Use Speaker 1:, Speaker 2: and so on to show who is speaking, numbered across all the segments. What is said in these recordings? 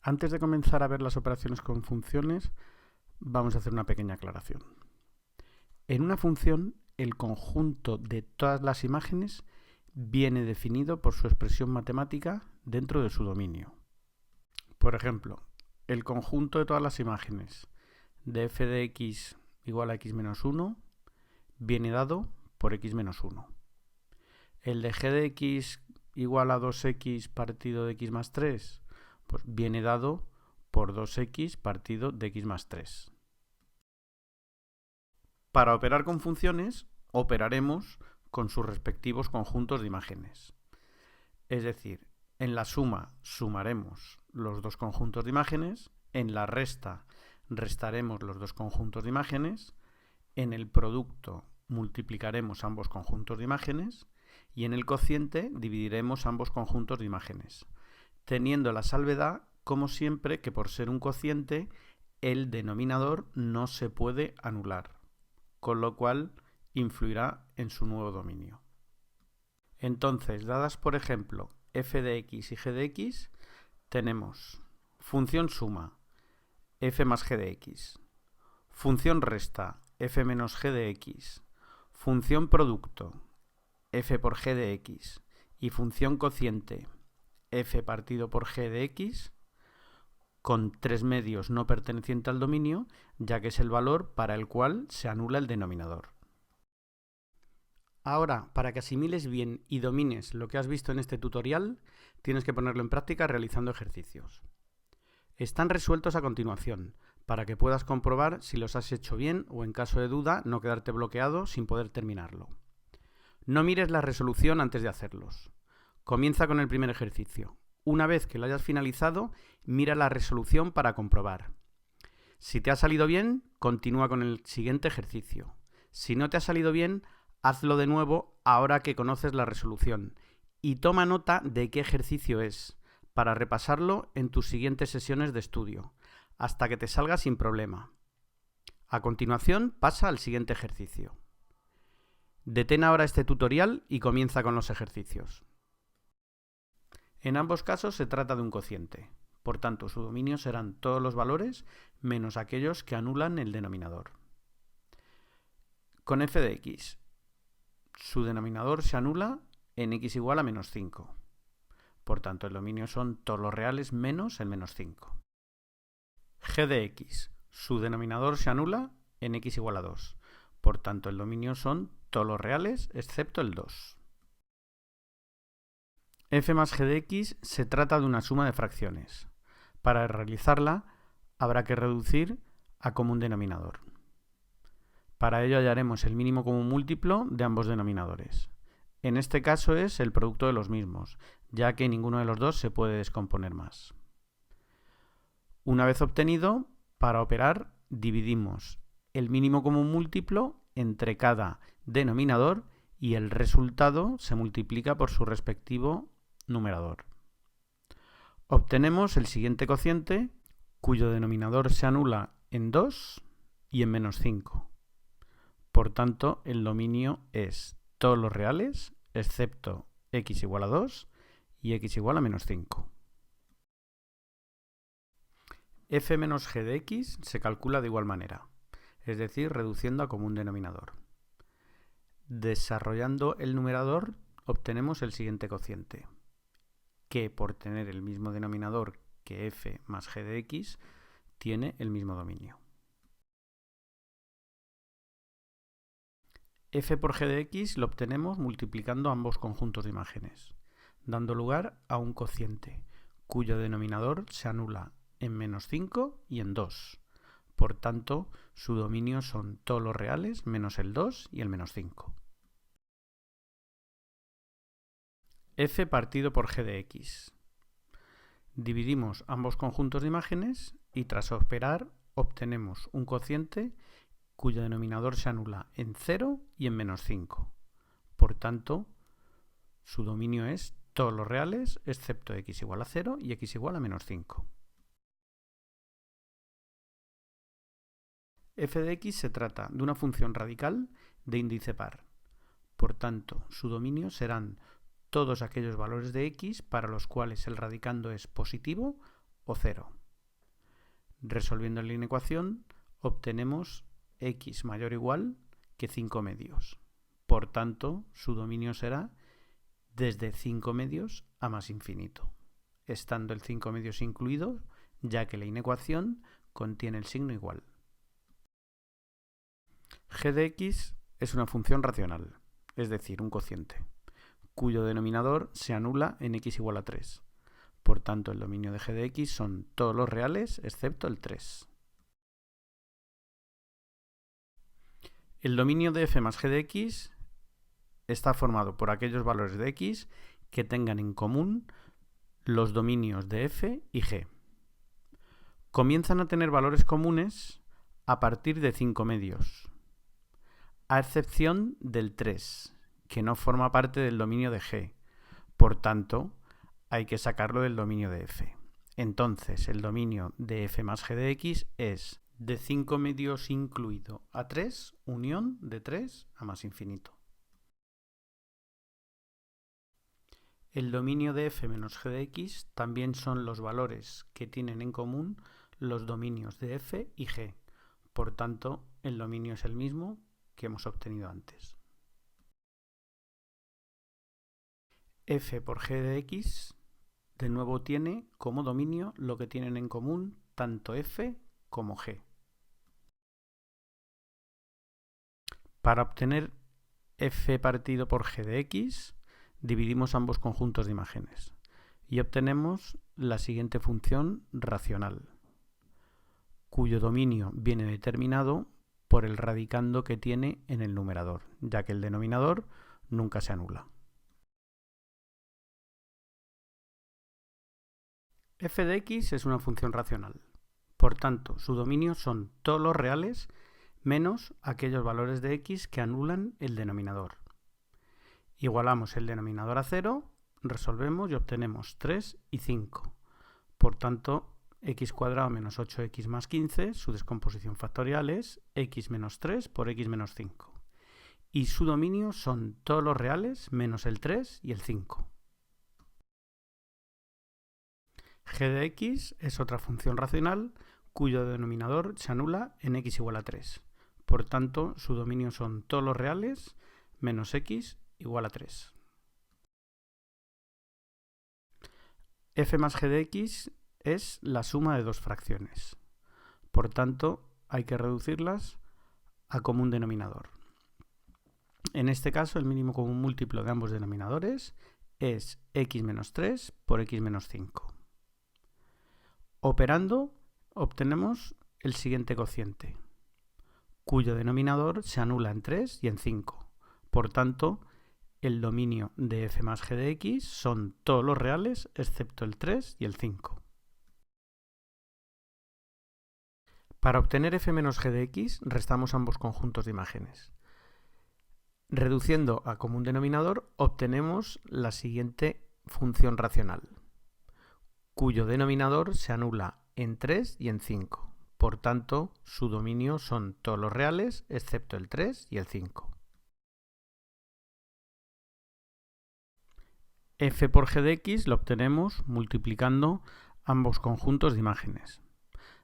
Speaker 1: Antes de comenzar a ver las operaciones con funciones, vamos a hacer una pequeña aclaración. En una función, el conjunto de todas las imágenes viene definido por su expresión matemática dentro de su dominio. Por ejemplo, el conjunto de todas las imágenes de f de x igual a x menos 1 viene dado por x menos 1. El de g de x igual a 2x partido de x más 3 pues viene dado por 2x partido de x más 3. Para operar con funciones, operaremos con sus respectivos conjuntos de imágenes. Es decir, en la suma sumaremos los dos conjuntos de imágenes, en la resta restaremos los dos conjuntos de imágenes, en el producto multiplicaremos ambos conjuntos de imágenes y en el cociente dividiremos ambos conjuntos de imágenes, teniendo la salvedad, como siempre, que por ser un cociente, el denominador no se puede anular, con lo cual influirá en su nuevo dominio. Entonces, dadas por ejemplo f de x y g de x, tenemos función suma f más g de x, función resta f menos g de x, función producto f por g de x y función cociente f partido por g de x, con tres medios no pertenecientes al dominio, ya que es el valor para el cual se anula el denominador. Ahora, para que asimiles bien y domines lo que has visto en este tutorial, tienes que ponerlo en práctica realizando ejercicios. Están resueltos a continuación, para que puedas comprobar si los has hecho bien o, en caso de duda, no quedarte bloqueado sin poder terminarlo. No mires la resolución antes de hacerlos. Comienza con el primer ejercicio. Una vez que lo hayas finalizado, mira la resolución para comprobar. Si te ha salido bien, continúa con el siguiente ejercicio. Si no te ha salido bien, hazlo de nuevo ahora que conoces la resolución y toma nota de qué ejercicio es, para repasarlo en tus siguientes sesiones de estudio, hasta que te salga sin problema. A continuación, pasa al siguiente ejercicio. Detén ahora este tutorial y comienza con los ejercicios. En ambos casos se trata de un cociente, por tanto su dominio serán todos los valores menos aquellos que anulan el denominador. Con f de x, su denominador se anula en x igual a menos 5. Por tanto, el dominio son todos los reales menos el menos 5. G de x, su denominador se anula en x igual a 2. Por tanto, el dominio son todos los reales excepto el 2. f más g de x se trata de una suma de fracciones. Para realizarla, habrá que reducir a común denominador. Para ello hallaremos el mínimo común múltiplo de ambos denominadores. En este caso es el producto de los mismos, ya que ninguno de los dos se puede descomponer más. Una vez obtenido, para operar, dividimos el mínimo común múltiplo entre cada denominador y el resultado se multiplica por su respectivo numerador. Obtenemos el siguiente cociente, cuyo denominador se anula en 2 y en menos 5. Por tanto, el dominio es todos los reales, excepto x igual a 2 y x igual a menos 5. f menos g de x se calcula de igual manera, es decir, reduciendo a común denominador. Desarrollando el numerador, obtenemos el siguiente cociente, que por tener el mismo denominador que f más g de x, tiene el mismo dominio. f por g de x lo obtenemos multiplicando ambos conjuntos de imágenes, dando lugar a un cociente, cuyo denominador se anula en menos 5 y en 2. Por tanto, su dominio son todos los reales menos el 2 y el menos 5. f partido por g de x. Dividimos ambos conjuntos de imágenes y tras operar obtenemos un cociente cuyo denominador se anula en 0 y en menos 5. Por tanto, su dominio es todos los reales excepto x igual a 0 y x igual a menos 5. f de x se trata de una función radical de índice par. Por tanto, su dominio serán todos aquellos valores de x para los cuales el radicando es positivo o 0. Resolviendo la inecuación, obtenemos x mayor o igual que 5 medios. Por tanto, su dominio será desde 5 medios a más infinito, estando el 5 medios incluido, ya que la inecuación contiene el signo igual. G de x es una función racional, es decir, un cociente, cuyo denominador se anula en x igual a 3. Por tanto, el dominio de g de x son todos los reales excepto el 3. El dominio de f más g de x está formado por aquellos valores de x que tengan en común los dominios de f y g. Comienzan a tener valores comunes a partir de 5 medios, a excepción del 3, que no forma parte del dominio de g. Por tanto, hay que sacarlo del dominio de f. Entonces, el dominio de f más g de x es de 5 medios incluido a 3, unión de 3 a más infinito. El dominio de f menos g de x también son los valores que tienen en común los dominios de f y g. Por tanto, el dominio es el mismo que hemos obtenido antes. F por g de x de nuevo tiene como dominio lo que tienen en común tanto f como g. Para obtener f partido por g de x, dividimos ambos conjuntos de imágenes y obtenemos la siguiente función racional, cuyo dominio viene determinado por el radicando que tiene en el numerador, ya que el denominador nunca se anula. F de x es una función racional. Por tanto, su dominio son todos los reales menos aquellos valores de x que anulan el denominador. Igualamos el denominador a 0, resolvemos y obtenemos 3 y 5. Por tanto, x cuadrado menos 8x más 15, su descomposición factorial es x menos 3 por x menos 5. Y su dominio son todos los reales menos el 3 y el 5. G de x es otra función racional cuyo denominador se anula en x igual a 3. Por tanto, su dominio son todos los reales menos x igual a 3. F más g de x es la suma de dos fracciones. Por tanto, hay que reducirlas a común denominador. En este caso, el mínimo común múltiplo de ambos denominadores es x menos 3 por x menos 5. Operando, obtenemos el siguiente cociente, cuyo denominador se anula en 3 y en 5. Por tanto, el dominio de f más g de x son todos los reales excepto el 3 y el 5. Para obtener f menos g de x, restamos ambos conjuntos de imágenes. Reduciendo a común denominador, obtenemos la siguiente función racional, cuyo denominador se anula en 3 y en 5. Por tanto, su dominio son todos los reales excepto el 3 y el 5. F por g de x lo obtenemos multiplicando ambos conjuntos de imágenes,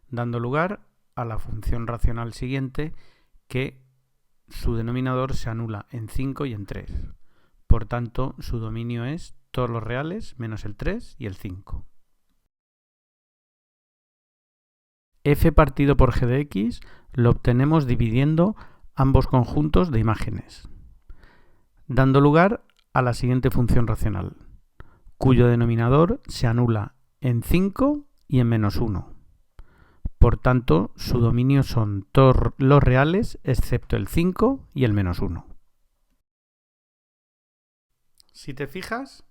Speaker 1: dando lugar a la función racional siguiente, que su denominador se anula en 5 y en 3. Por tanto, su dominio es todos los reales menos el 3 y el 5. F partido por g de x lo obtenemos dividiendo ambos conjuntos de imágenes, dando lugar a la siguiente función racional, cuyo denominador se anula en 5 y en menos 1. Por tanto, su dominio son todos los reales excepto el 5 y el menos 1. Si te fijas,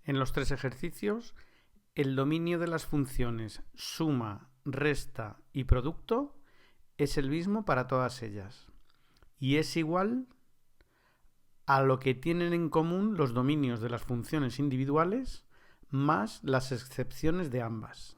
Speaker 1: en los tres ejercicios, el dominio de las funciones suma, resta y producto es el mismo para todas ellas y es igual a lo que tienen en común los dominios de las funciones individuales más las excepciones de ambas.